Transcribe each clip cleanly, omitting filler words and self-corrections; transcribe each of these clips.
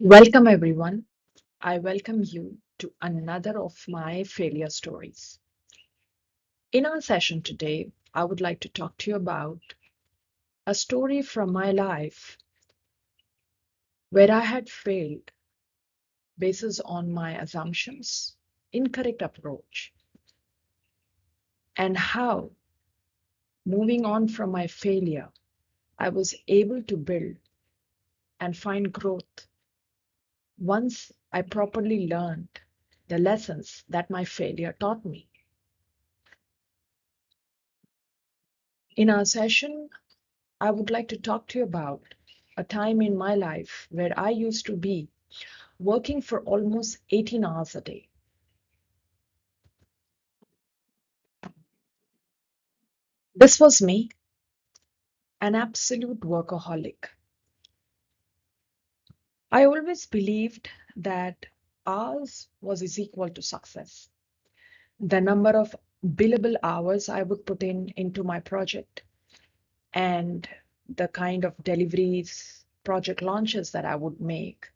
Welcome, everyone. I welcome you to another of my failure stories. In our session today, I would like to talk to you about a story from my life where I had failed based on my assumptions, incorrect approach, and how, moving on from my failure, I was able to build and find growth once I properly learned the lessons that my failure taught me. In our session, I would like to talk to you about a time in my life where I used to be working for almost 18 hours a day. This was me, an absolute workaholic. I always believed that hours was is equal to success. The number of billable hours I would put into my project and the kind of deliveries, project launches that I would make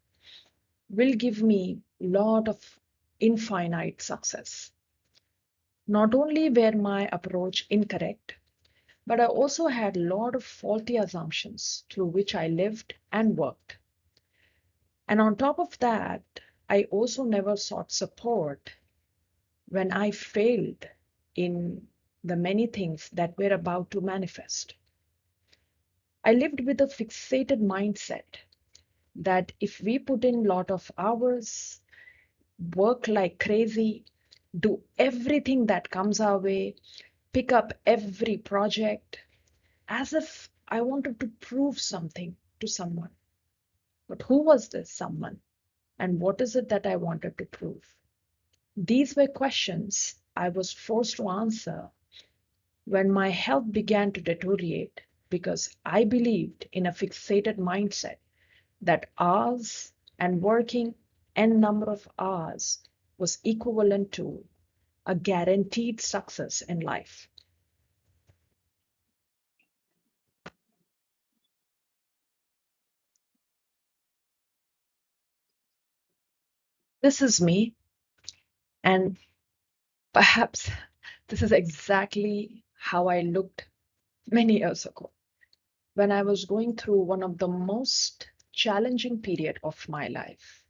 will give me a lot of infinite success. Not only were my approach incorrect, but I also had a lot of faulty assumptions through which I lived and worked. And on top of that, I also never sought support when I failed in the many things that were about to manifest. I lived with a fixated mindset that if we put in a lot of hours, work like crazy, do everything that comes our way, pick up every project, as if I wanted to prove something to someone. But who was this someone? And what is it that I wanted to prove? These were questions I was forced to answer when my health began to deteriorate because I believed in a fixated mindset that hours and working n number of hours was equivalent to a guaranteed success in life. This is me, and perhaps this is exactly how I looked many years ago when I was going through one of the most challenging period of my life.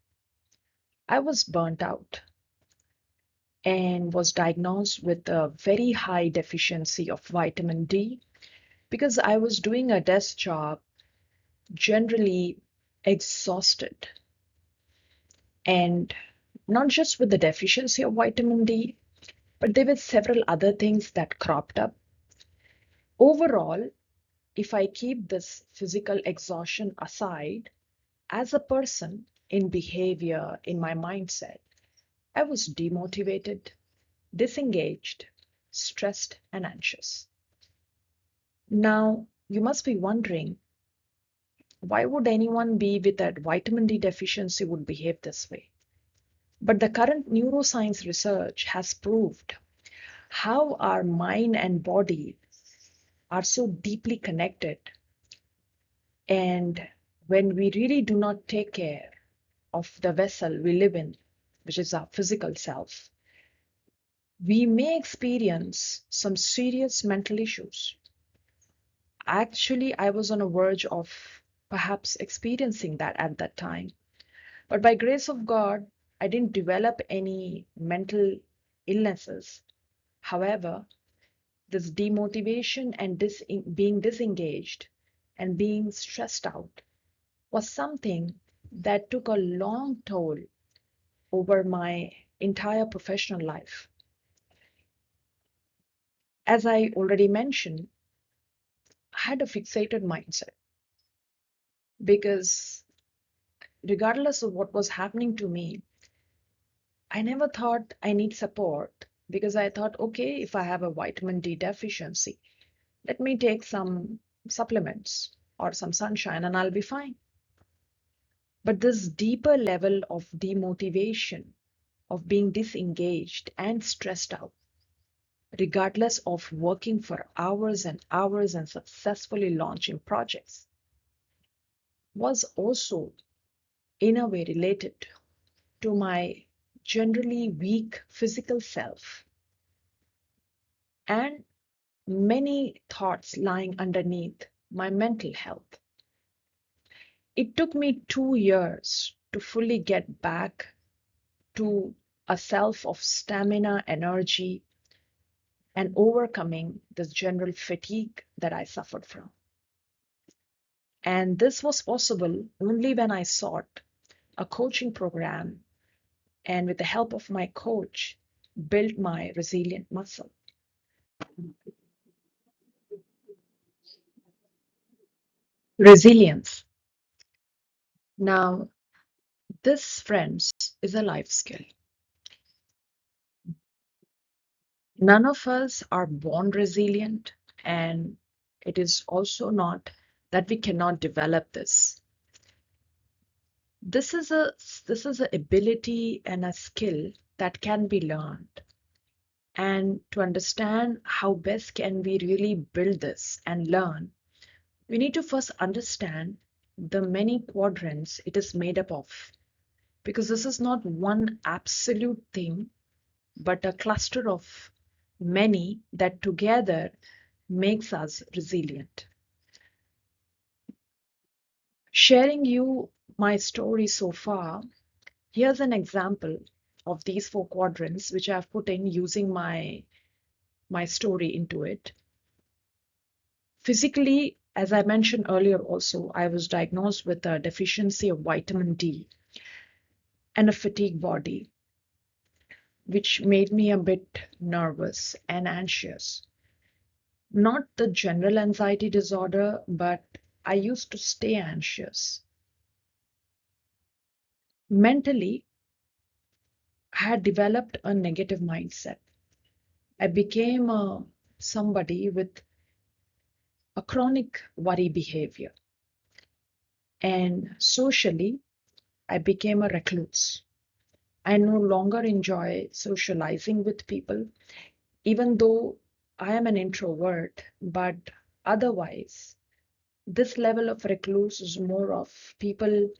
I was burnt out and was diagnosed with a very high deficiency of vitamin D because I was doing a desk job, generally exhausted, and not just with the deficiency of vitamin D, but there were several other things that cropped up. Overall, if I keep this physical exhaustion aside, as a person in behavior, in my mindset, I was demotivated, disengaged, stressed, and anxious. Now, you must be wondering, why would anyone be with that vitamin D deficiency would behave this way? But the current neuroscience research has proved how our mind and body are so deeply connected. And when we really do not take care of the vessel we live in, which is our physical self, we may experience some serious mental issues. Actually, I was on a verge of perhaps experiencing that at that time. But by grace of God, I didn't develop any mental illnesses. However, this demotivation and being disengaged and being stressed out was something that took a long toll over my entire professional life. As I already mentioned, I had a fixated mindset because regardless of what was happening to me, I never thought I need support because I thought, okay, if I have a vitamin D deficiency, let me take some supplements or some sunshine and I'll be fine. But this deeper level of demotivation, of being disengaged and stressed out, regardless of working for hours and hours and successfully launching projects, was also in a way related to my generally weak physical self and many thoughts lying underneath my mental health. It took me 2 years to fully get back to a self of stamina, energy, and overcoming this general fatigue that I suffered from. And this was possible only when I sought a coaching program and, with the help of my coach, built my resilient muscle. Resilience. Now, this, friends, is a life skill. None of us are born resilient, and it is also not that we cannot develop this. This is a ability and a skill that can be learned. And to understand how best can we really build this and learn, we need to first understand the many quadrants it is made up of. Because this is not one absolute thing, but a cluster of many that together makes us resilient. Sharing you my story so far, here's an example of these four quadrants which I've put in using my story into it. Physically, as I mentioned earlier also, I was diagnosed with a deficiency of vitamin D and a fatigue body, which made me a bit nervous and anxious. Not the general anxiety disorder, but I used to stay anxious. Mentally, I had developed a negative mindset. I became somebody with a chronic worry behavior. And socially, I became a recluse. I no longer enjoy socializing with people, even though I am an introvert, but otherwise, this level of recluse is more of people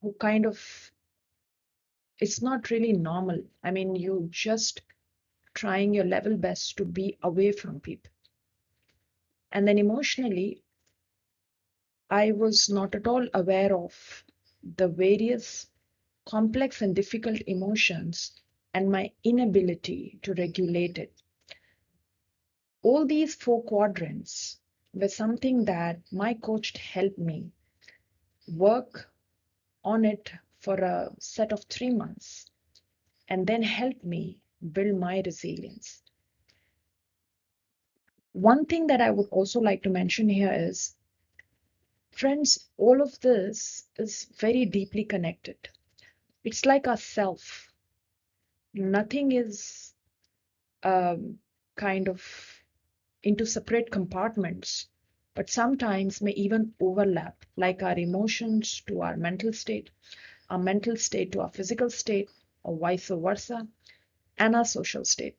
who kind of, it's not really normal. I mean, you just trying your level best to be away from people. And then emotionally, I was not at all aware of the various complex and difficult emotions and my inability to regulate it. All these four quadrants were something that my coach helped me work on it for a set of 3 months and then helped me build my resilience. One thing that I would also like to mention here is, friends, all of this is very deeply connected. It's like a self. Nothing is kind of into separate compartments, but sometimes may even overlap, like our emotions to our mental state to our physical state, or vice versa, and our social state.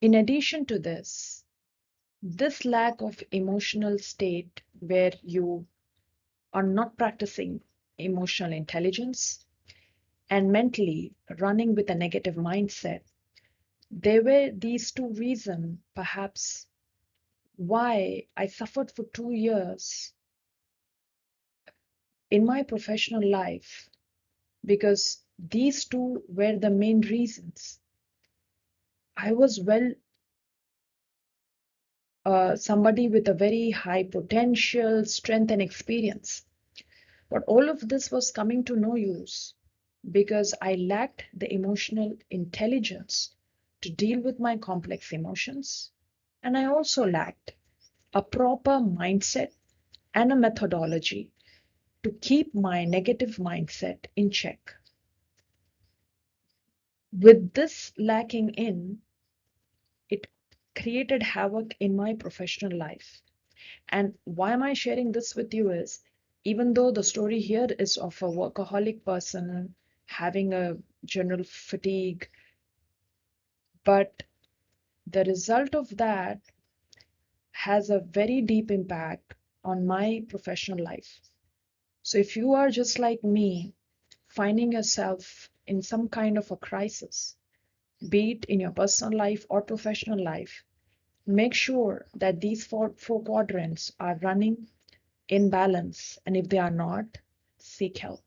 In addition to this lack of emotional state where you are not practicing emotional intelligence and mentally running with a negative mindset, there were these two reasons, perhaps, why I suffered for 2 years in my professional life, because these two were the main reasons. I was somebody with a very high potential, strength, and experience. But all of this was coming to no use because I lacked the emotional intelligence to deal with my complex emotions. And I also lacked a proper mindset and a methodology to keep my negative mindset in check. With this lacking in, it created havoc in my professional life. And why am I sharing this with you is, even though the story here is of a workaholic person having a general fatigue, but the result of that has a very deep impact on my professional life. So if you are just like me, finding yourself in some kind of a crisis, be it in your personal life or professional life, make sure that these four quadrants are running in balance. And if they are not, seek help.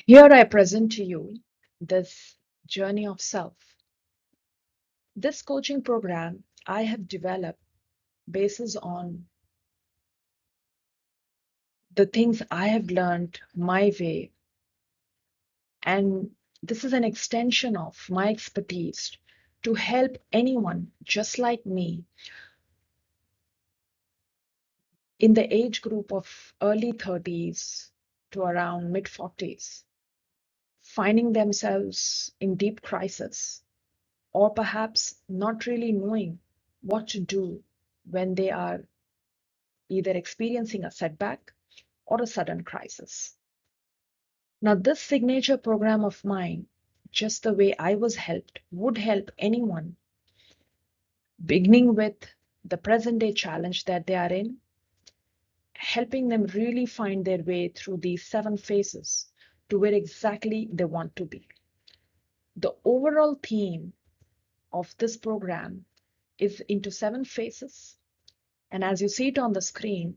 Here I present to you this journey of self. This coaching program I have developed basis on the things I have learned my way. And this is an extension of my expertise to help anyone just like me in the age group of early 30s to around mid 40s, finding themselves in deep crisis, or perhaps not really knowing what to do when they are either experiencing a setback or a sudden crisis. Now, this signature program of mine, just the way I was helped, would help anyone, beginning with the present day challenge that they are in, helping them really find their way through these 7 phases to where exactly they want to be. The overall theme of this program is into 7 phases. And as you see it on the screen,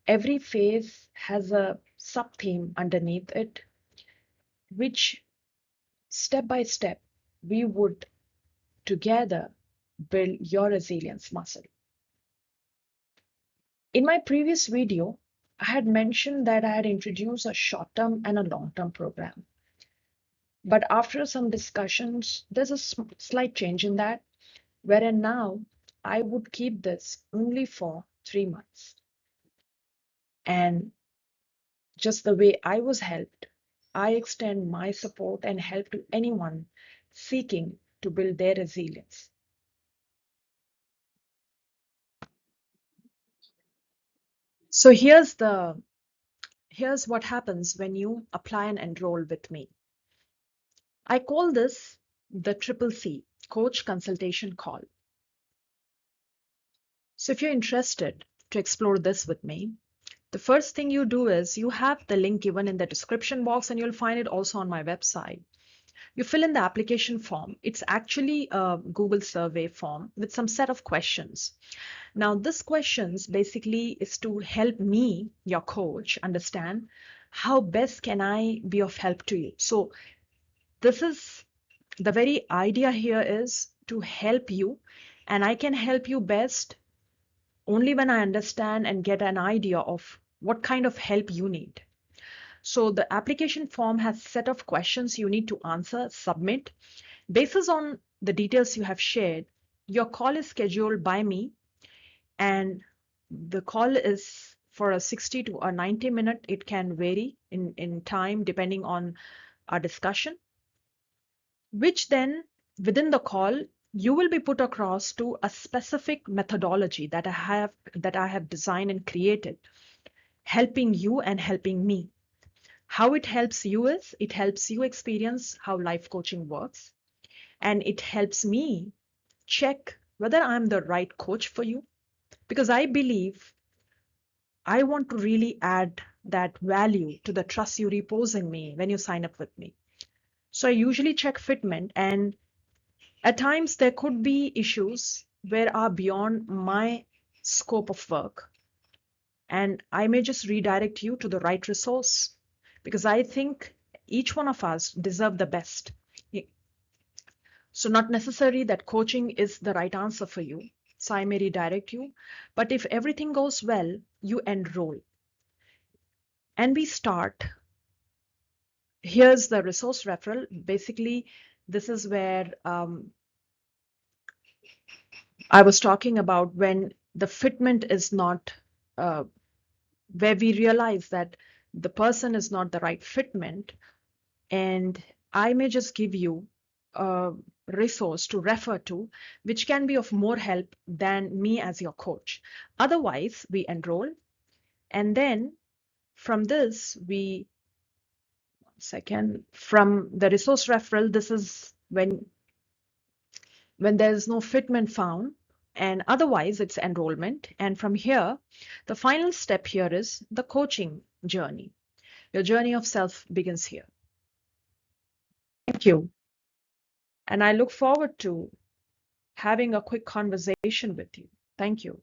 every phase has a sub theme underneath it, which step by step we would together build your resilience muscle. In my previous video, I had mentioned that I had introduced a short-term and a long-term program. But after some discussions, there's a slight change in that, wherein now I would keep this only for 3 months. And just the way I was helped, I extend my support and help to anyone seeking to build their resilience. So here's what happens when you apply and enroll with me. I call this the triple C, Coach Consultation Call. So if you're interested to explore this with me, the first thing you do is you have the link given in the description box, and you'll find it also on my website. You fill in the application form. It's actually a Google survey form with some set of questions. Now, this questions basically is to help me, your coach, understand how best can I be of help to you. So this is the very idea here is to help you, and I can help you best only when I understand and get an idea of what kind of help you need. So the application form has a set of questions you need to answer, submit. Based on the details you have shared, your call is scheduled by me, and the call is for a 60 to a 90 minute. It can vary in time depending on our discussion, which then within the call, you will be put across to a specific methodology that I have designed and created, helping you and helping me. How it helps you is it helps you experience how life coaching works, and it helps me check whether I'm the right coach for you, because I believe I want to really add that value to the trust you repose in me when you sign up with me. So I usually check fitment, and at times there could be issues where are beyond my scope of work, and I may just redirect you to the right resource, because I think each one of us deserve the best. So not necessary that coaching is the right answer for you. So I may redirect you, but if everything goes well, you enroll. And we start. Here's the resource referral. Basically, this is where I was talking about when the fitment is not, uh, where we realize that the person is not the right fitment, and I may just give you a resource to refer to, which can be of more help than me as your coach. Otherwise, we enroll, and then from this, from the resource referral, this is when when there's no fitment found, and otherwise it's enrollment. And from here, the final step here is the coaching journey. Your journey of self begins here. Thank you. And I look forward to having a quick conversation with you. Thank you.